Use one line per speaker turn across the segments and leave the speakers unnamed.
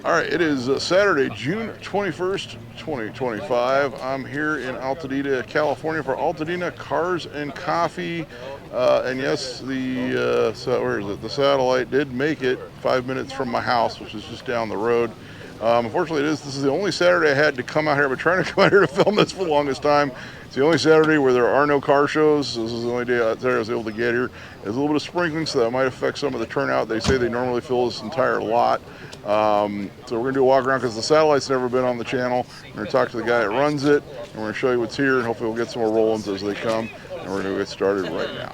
All right, it is Saturday, June 21st, 2025. I'm here in Altadena, California for Altadena Cars and Coffee. And yes, where is it? The Satellite did make it 5 minutes from my house, which is just down the road. Unfortunately, this is the only Saturday I had to come out here. I've been trying to come out here to film this for the longest time. It's the only Saturday where there are no car shows. This is the only day out there I was able to get here. There's a little bit of sprinkling, so that might affect some of the turnout. They say they normally fill this entire lot. So we're going to do a walk around because the Satellite's never been on the channel. We're going to talk to the guy that runs it, and we're going to show you what's here, and hopefully we'll get some more roll-ins as they come. And we're going to get started right now.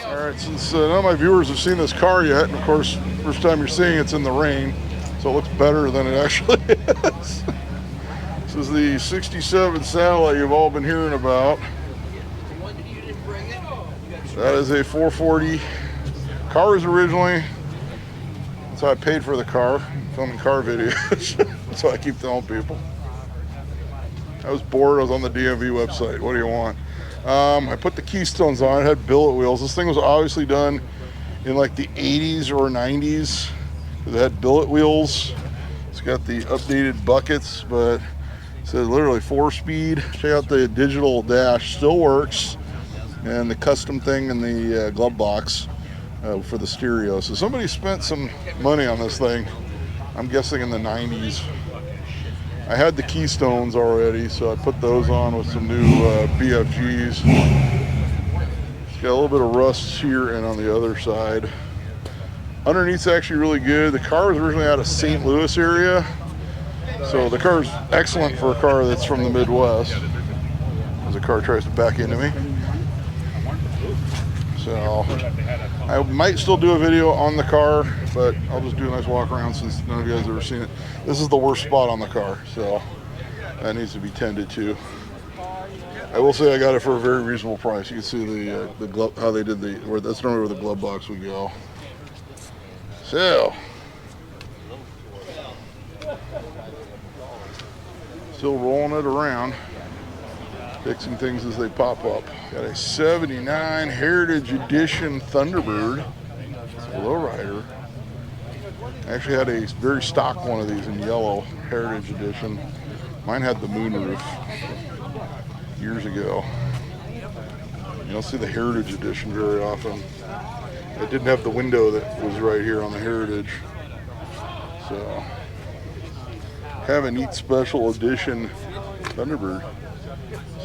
All right, since none of my viewers have seen this car yet, and of course, first time you're seeing it's in the rain, so it looks better than it actually is. This is the 67 Satellite you've all been hearing about. That is a 440. Car was originally, that's how I paid for the car, filming car videos. That's how I keep telling people. I was bored, I was on the DMV website. What do you want? I put the keystones on, it had billet wheels. This thing was obviously done in like the 80s or 90s. It had billet wheels. It's got the updated buckets, but it says literally 4-speed. Check out the digital dash, still works. And the custom thing in the glove box for the stereo. So somebody spent some money on this thing. I'm guessing in the 90s. I had the keystones already, so I put those on with some new BFGs. It's got a little bit of rust here and on the other side. Underneath's actually really good. The car was originally out of St. Louis area, so the car's excellent for a car that's from the Midwest. As the car tries to back into me. So I might still do a video on the car, but I'll just do a nice walk around since none of you guys have ever seen it. This is the worst spot on the car, so that needs to be tended to. I will say I got it for a very reasonable price. You can see the glove, how they did that's normally where the glove box would go. So, still rolling it around, fixing things as they pop up. Got a 79 Heritage Edition Thunderbird. It's a lowrider. I actually had a very stock one of these in yellow, Heritage Edition. Mine had the moonroof years ago. You don't see the Heritage Edition very often. It didn't have the window that was right here on the Heritage. So, have a neat special edition Thunderbird.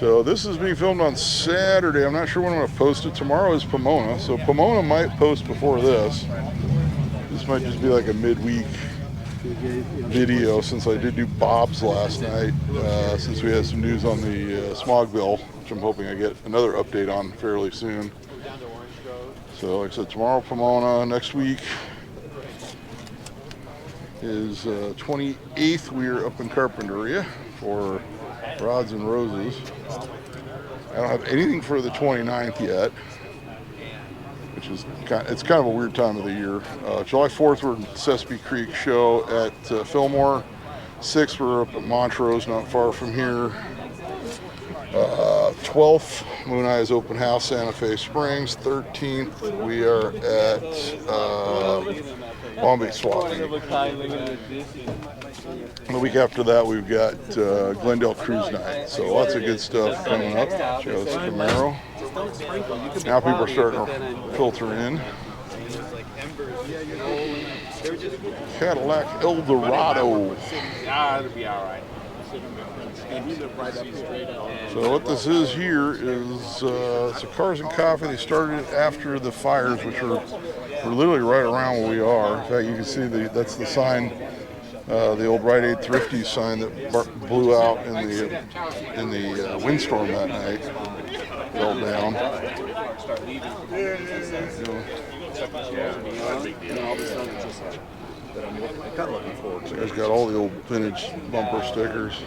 So this is being filmed on Saturday. I'm not sure when I'm going to post it. Tomorrow is Pomona, so Pomona might post before this. This might just be like a midweek video since I did do Bob's last night, since we had some news on the smog bill, which I'm hoping I get another update on fairly soon. So like I said, tomorrow Pomona, next week is 28th. We're up in Carpinteria for Rods and Roses. I don't have anything for the 29th yet, which is it's kind of a weird time of the year. July 4th we're at Sespe Creek show at Fillmore. 6th we're up at Montrose, not far from here. 12th, Moon Eye's open house, Santa Fe Springs. 13th we are at Long Beach Swap Meet. And the week after that, we've got Glendale Cruise Night. So lots of good stuff coming up. Check out this Camaro. Now people are starting to filter in. Cadillac Eldorado. So what this is here is it's a Cars and Coffee. They started after the fires, which were literally right around where we are. In fact, you can see that's the sign. The old Rite Aid Thrifty sign that blew out in the windstorm that night, fell down. So guys got all the old vintage bumper stickers.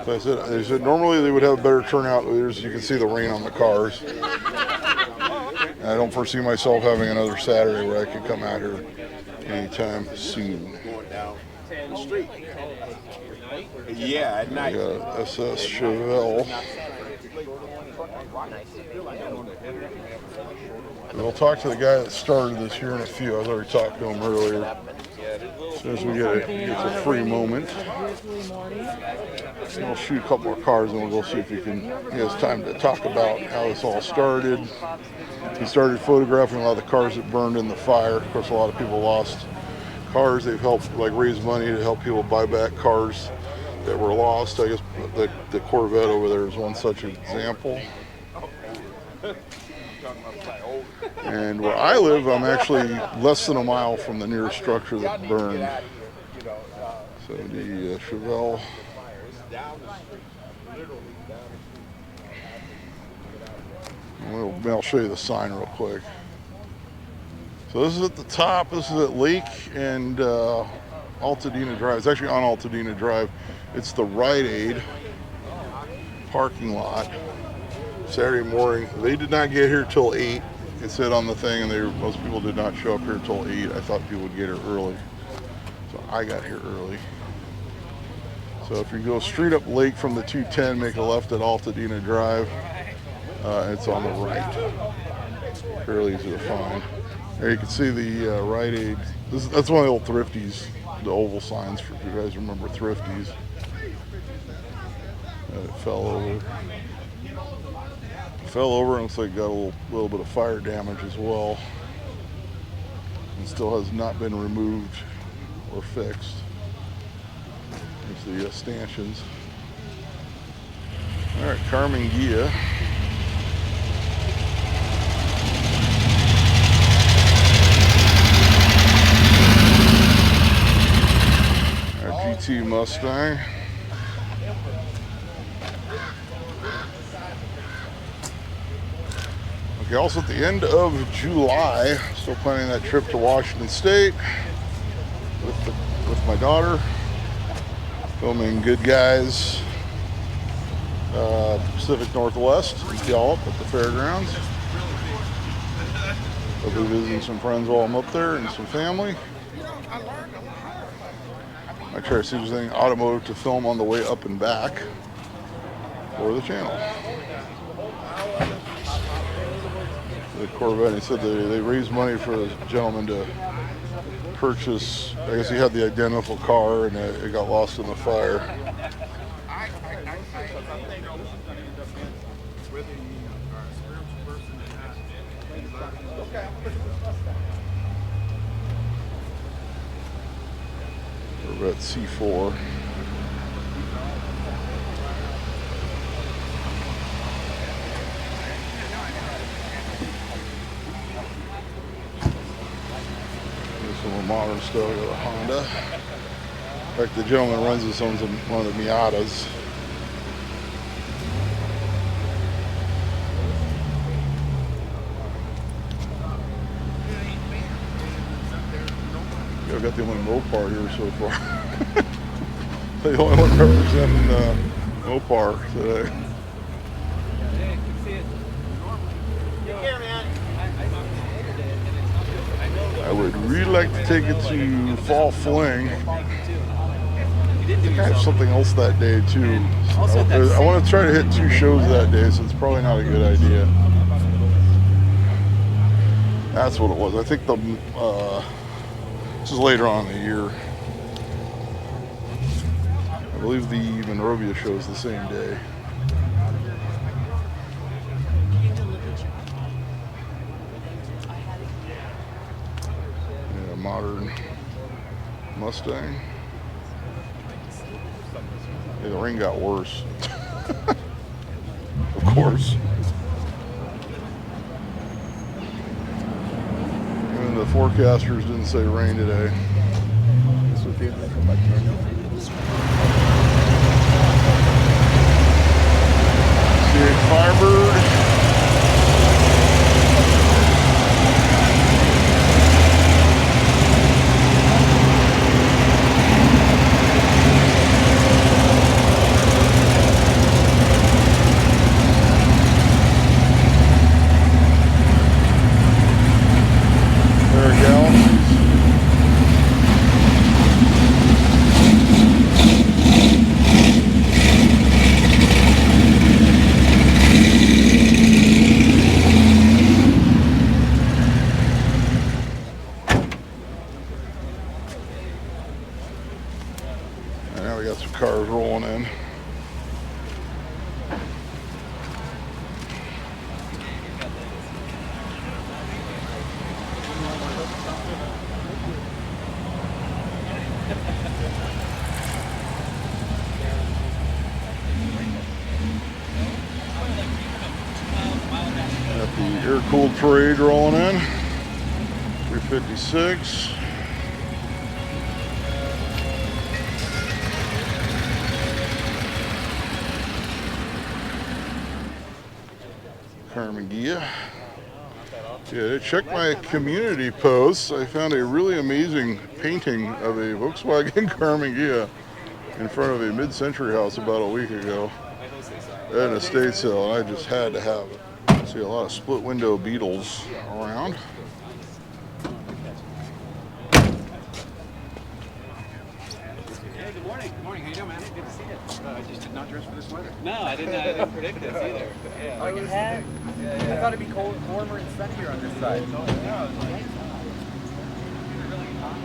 So they said normally they would have a better turnout. As you can see the rain on the cars. And I don't foresee myself having another Saturday where I can come out here anytime soon.
Yeah, at night.
We got SS Chevelle. We'll talk to the guy that started this here in a few. I was already talking to him earlier. As soon as we get a free moment, we'll shoot a couple more cars and we'll go see if he has time to talk about how this all started. He started photographing a lot of the cars that burned in the fire. Of course, a lot of people lost cars. They've helped raise money to help people buy back cars that were lost. I guess the Corvette over there is one such example. And where I live, I'm actually less than a mile from the nearest structure that burned. So the Chevelle. I'll show you the sign real quick. So this is at the top. This is at Lake and Altadena Drive. It's actually on Altadena Drive. It's the Rite Aid parking lot. Saturday morning. They did not get here till 8. It said on the thing, and most people did not show up here till 8. I thought people would get here early, so I got here early. So if you go straight up Lake from the 210, make a left at Altadena Drive. It's on the right. Fairly easy to find. There you can see the Rite Aid. That's one of the old Thrifties, the oval signs, for if you guys remember Thrifties. It fell over. Fell over and looks like it got a little bit of fire damage as well. And still has not been removed or fixed. There's the stanchions. All right, Carmen Gia. Our GT Mustang. Okay, also at the end of July, still planning that trip to Washington State with my daughter, filming Good Guys, Pacific Northwest in Gallup at the fairgrounds. I'll be visiting some friends while I'm up there and some family. I try to see if there's anything automotive to film on the way up and back for the channel. The Corvette, he said they raised money for a gentleman to purchase. I guess he had the identical car and it got lost in the fire. Corvette C4. Some modern stuff with a Honda. In fact, the gentleman runs this owns one of the Miatas. Yeah, I've got the only Mopar here so far. The only one representing Mopar today. I would really like to take it to Fall Fling. I think I have something else that day too. I want to try to hit 2 shows that day, so it's probably not a good idea. That's what it was. I think this is later on in the year. I believe the Monrovia show is the same day. Modern Mustang. Yeah, the rain got worse. Of course. Even the forecasters didn't say rain today. C8 Firebird. The air-cooled parade rolling in. 356. Carmagia. Yeah, check my community posts. I found a really amazing painting of a Volkswagen Carmagia in front of a mid-century house about a week ago at an estate sale, and I just had to have it. See a lot of split window Beetles around.
Hey, good morning. Good morning. How you doing, man? Good to see you. I just did not dress for this weather. No, I didn't predict this either. Yeah.
Oh, you had? I thought it'd be cold, warmer and sunnier on this side.
No, it's nice. Really hot.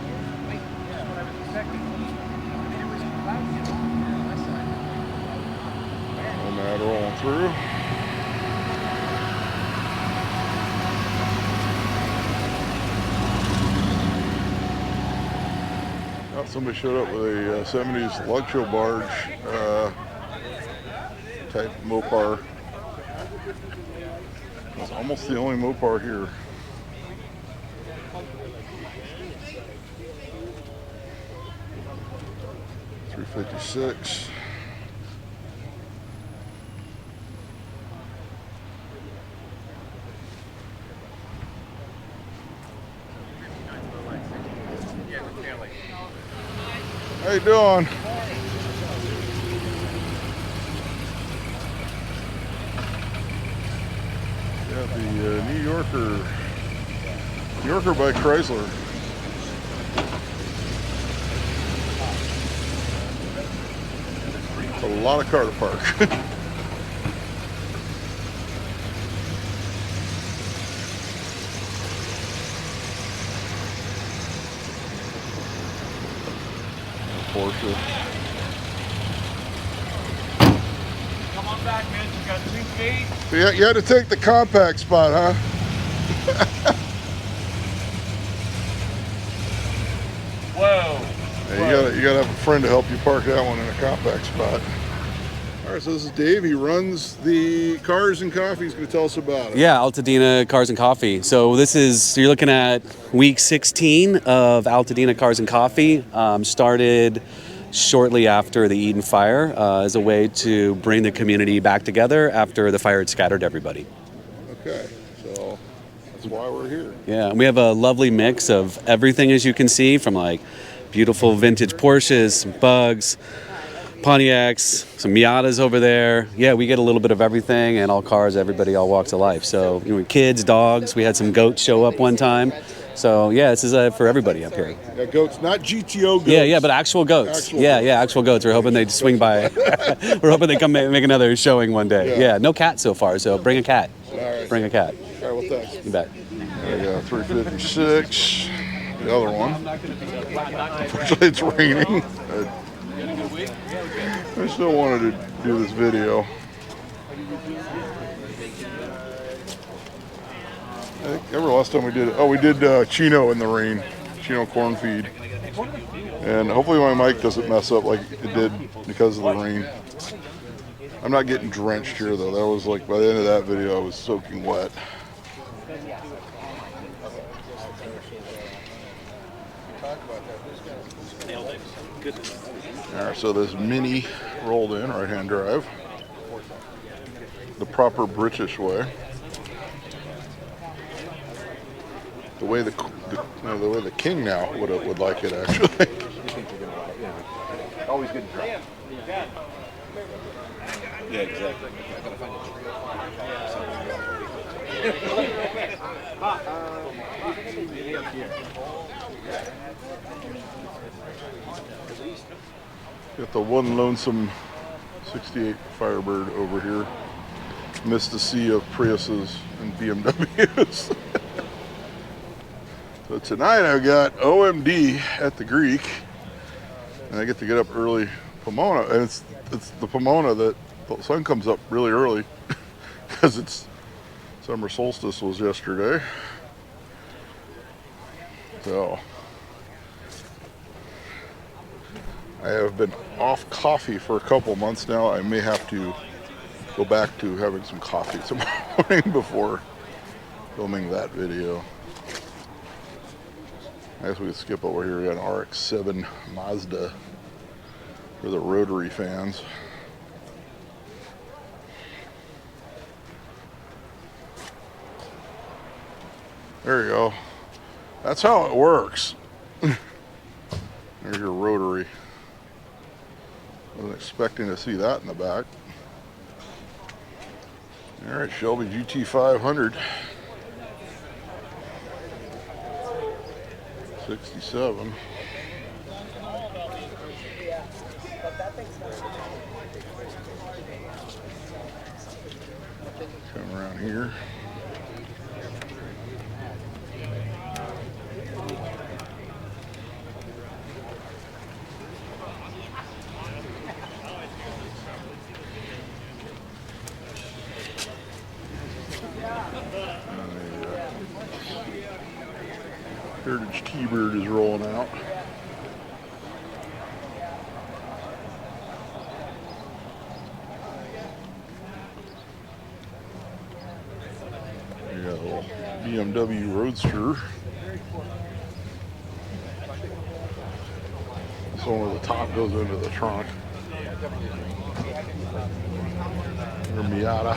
Wait, that's what I was expecting. And then it was cloudy on my side.
Nomad rolling through. Oh, somebody showed up with a 70s lug show barge type Mopar. It's almost the only Mopar here. $356. How you doing? Yeah, the New Yorker by Chrysler. It's a lot of car to park. Porsche.
Come on back, man. You got 2 feet.
So you had to take the compact spot, huh?
Whoa.
Yeah, you gotta have a friend to help you park that one in a compact spot. All right, so this is Dave. He runs the Cars and Coffee. He's going to tell us about it.
Yeah, Altadena Cars and Coffee. So you're looking at week 16 of Altadena Cars and Coffee. Started shortly after the Eden fire as a way to bring the community back together after the fire had scattered everybody.
Okay, so that's why we're here.
Yeah, and we have a lovely mix of everything, as you can see, from like beautiful vintage Porsches, Bugs, Pontiacs, some Miatas over there. Yeah, we get a little bit of everything, and all cars, everybody, all walks of life. So, kids, dogs. We had some goats show up one time. So, yeah, this is for everybody up here.
Yeah, goats, not GTO goats.
Yeah, but actual goats. Actual goats. We're hoping they'd swing by. We're hoping they come make another showing one day. Yeah, no cat so far, so bring a cat.
All right.
Bring a cat.
All right, well, thanks.
You bet.
There we go, 356. The other one. Unfortunately, it's raining. I still wanted to do this video. I think every last time we did it. Oh, we did Chino in the rain. Chino corn feed. And hopefully my mic doesn't mess up like it did because of the rain. I'm not getting drenched here though. That was like, by the end of that video, I was soaking wet. Alright, so this Mini rolled in, right-hand drive. The proper British way. The way the king now would like it, actually.
Always good to drive.
Yeah, exactly.
Got the one lonesome 68 Firebird over here. Missed the sea of Priuses and BMWs. So tonight I've got OMD at the Greek, and I get to get up early Pomona, and it's the Pomona that the sun comes up really early because it's summer solstice was yesterday. So I have been off coffee for a couple months now. I may have to go back to having some coffee tomorrow morning before filming that video. I guess we could skip over here. We got an RX-7 Mazda for the rotary fans. There you go. That's how it works. There's your rotary. Wasn't expecting to see that in the back. All right, Shelby GT500. 67. Come around here. Heritage T-Bird is rolling out. We got a little BMW Roadster. This one where the top goes into the trunk. Or Miata.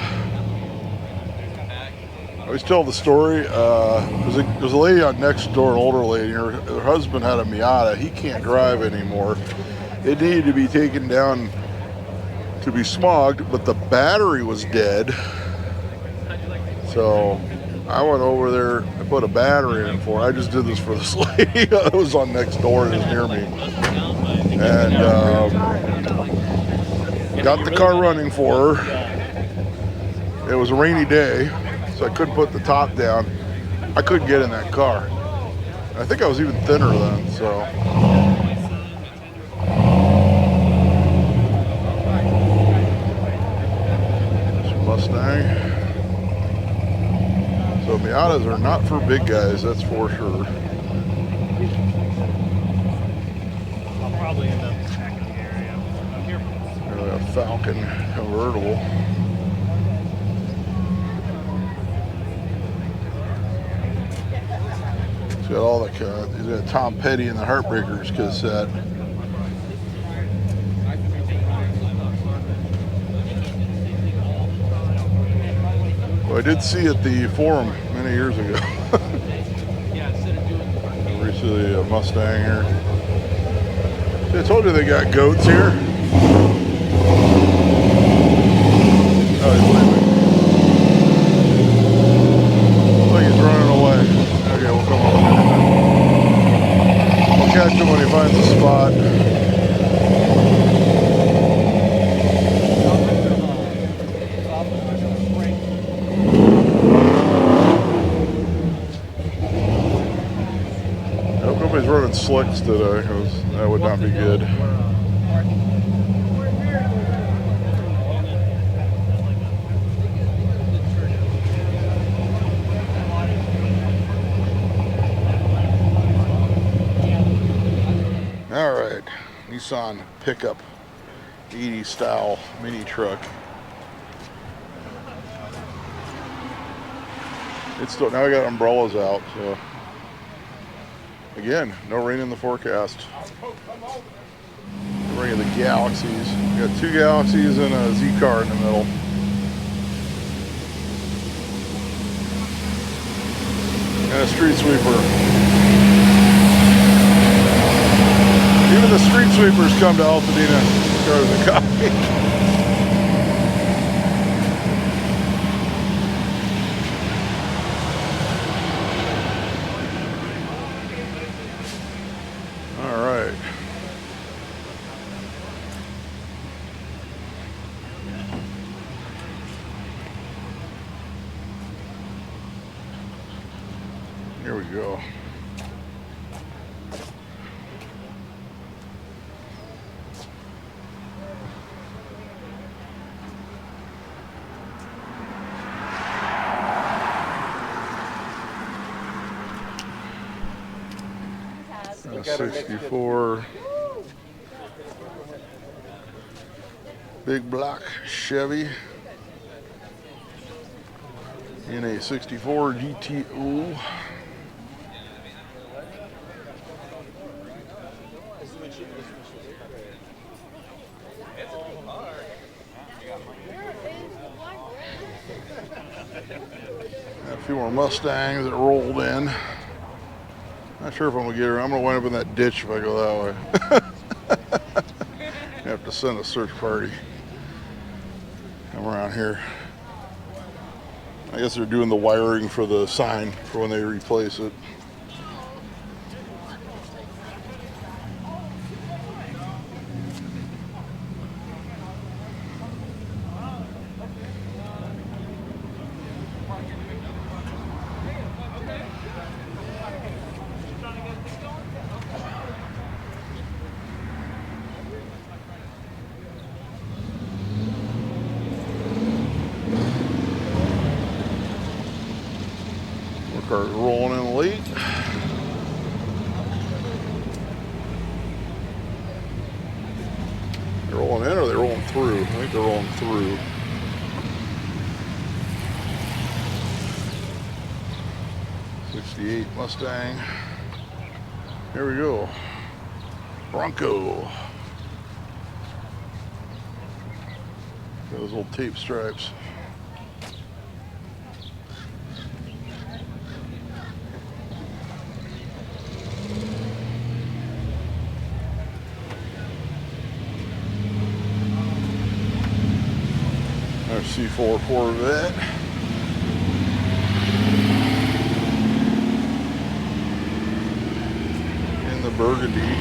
I always tell the story. There's a lady on next door, an older lady. Her husband had a Miata. He can't drive anymore. It needed to be taken down to be smogged, but the battery was dead. So I went over there and put a battery in for her. I just did this for this lady that was on next door and is near me. And got the car running for her. It was a rainy day, so I couldn't put the top down. I couldn't get in that car. I think I was even thinner then, so. Mustang. So Miatas are not for big guys, that's for sure.
I'll probably end up back in the area. I'm here for
A Falcon convertible. He's got all the he's got Tom Petty and the Heartbreakers cassette. Well, I did see at the forum many years ago. We see the Mustang here. See, I told you they got goats here. Oh, he's leaving. Looks like he's running away. Okay, we'll come over here. We'll catch him when he finds a spot. Nobody's running slicks today, because that would not be good. All right, Nissan pickup, 80 style mini truck. It's still, now I got umbrellas out, so. Again, no rain in the forecast. Rain of the Galaxies. We got two Galaxies and a Z-Car in the middle. And a street sweeper. Even the street sweepers come to Altadena Cars Coffee. Here we go. A 64 big block Chevy. in a 64 GTO. A few more Mustangs that rolled in. Not sure if I'm gonna get her. I'm gonna wind up in that ditch if I go that way. I have to send a search party. Come around here. I guess they're doing the wiring for the sign for when they replace it. Cars rolling in late. They're rolling in or they're rolling through? I think they're rolling through. '68 Mustang. Here we go. Bronco. Got those old tape stripes. Our C4 Corvette. In the burgundy.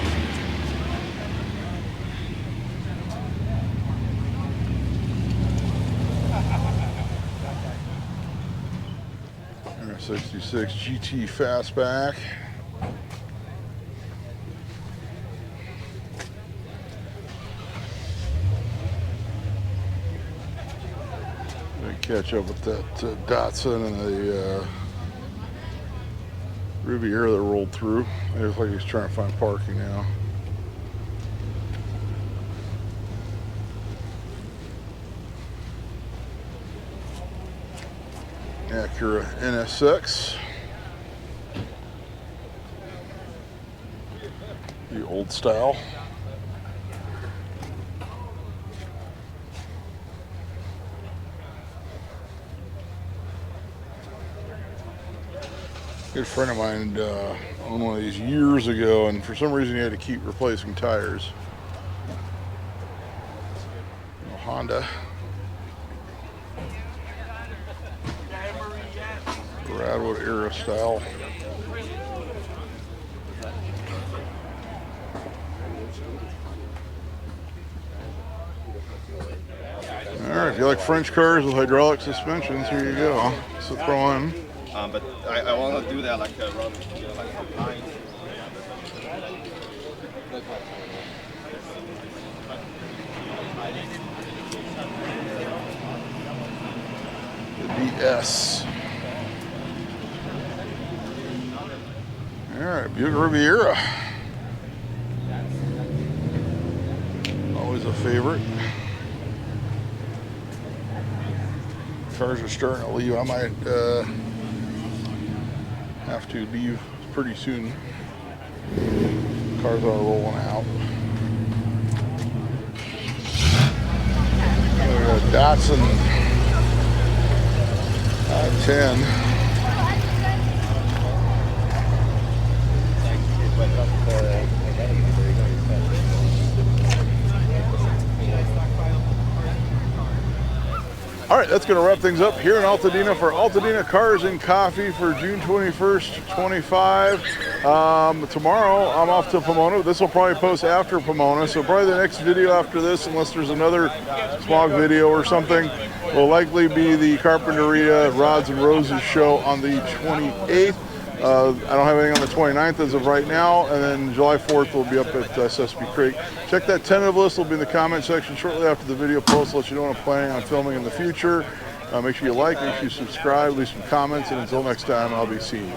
Our 66 GT Fastback. Catch up with that Datsun and the Riviera that rolled through. It looks like he's trying to find parking now. Acura NSX. The old style. A good friend of mine owned one of these years ago, and for some reason he had to keep replacing tires. Honda. Radwood era style. Alright, if you like French cars with hydraulic suspensions, here you go. So throw in.
But I want to do that like a run, like a line.
The DS. All right, Buick Riviera. Always a favorite. Cars are starting to leave. I might have to leave pretty soon. Cars are rolling out. We got a Datsun 10. All right, that's going to wrap things up here in Altadena for Altadena Cars and Coffee for June 21st, 25. Tomorrow, I'm off to Pomona. This will probably post after Pomona, so probably the next video after this, unless there's another smog video or something, will likely be the Carpinteria Rods and Roses show on the 28th. I don't have anything on the 29th as of right now, and then July 4th will be up at Sesame Creek. Check that tentative list. It'll be in the comment section shortly after the video post. Let you know what I'm planning on filming in the future. Make sure you like, make sure you subscribe, leave some comments, and until next time, I'll be seeing you.